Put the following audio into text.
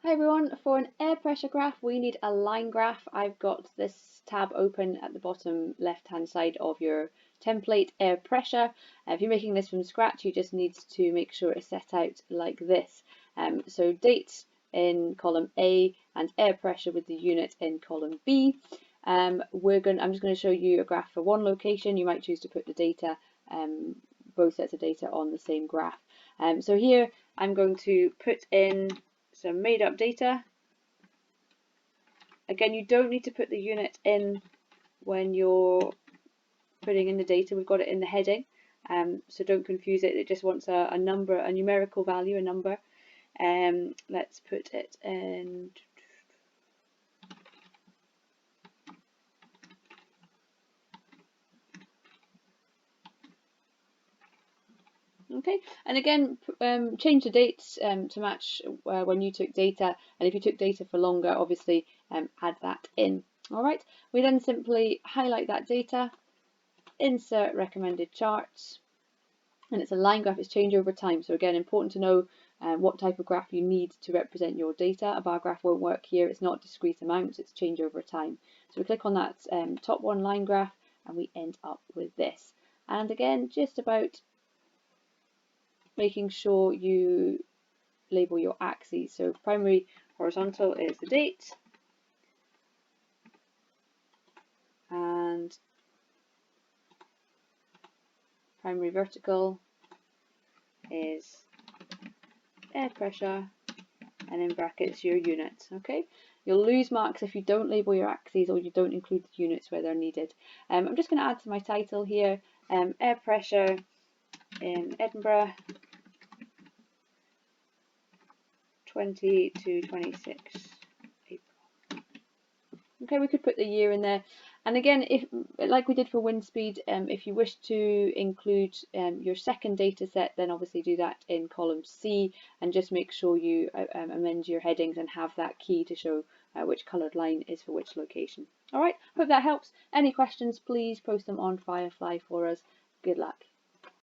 Hi everyone, for an air pressure graph we need a line graph. I've got this tab open at the bottom left hand side of your template, air pressure. If you're making this from scratch you just need to make sure it's set out like this. So date in column A and air pressure with the unit in column B. I'm just going to show you a graph for one location. You might choose to put the data, both sets of data on the same graph. So here I'm going to put in some made up data. Again, you don't need to put the unit in when you're putting in the data. We've got it in the heading, so don't confuse it. It just wants a number, a numerical value, a number. Let's put it in. Okay, and again, change the dates to match when you took data, and if you took data for longer, obviously add that in. All right, we then simply highlight that data, insert recommended charts, and it's a line graph. It's change over time. So again, important to know what type of graph you need to represent your data. A bar graph won't work here. It's not discrete amounts, it's change over time. So we click on that top one line graph and we end up with this. And again, just about making sure you label your axes. So primary horizontal is the date, and primary vertical is air pressure, and in brackets your units. Okay, you'll lose marks if you don't label your axes or you don't include the units where they're needed. I'm just going to add to my title here, air pressure in Edinburgh 20 to 26 April. Okay, we could put the year in there. And again, if like we did for wind speed, if you wish to include your second data set, then obviously do that in column C, and just make sure you amend your headings and have that key to show which coloured line is for which location. All right, hope that helps. Any questions, please post them on Firefly for us. Good luck.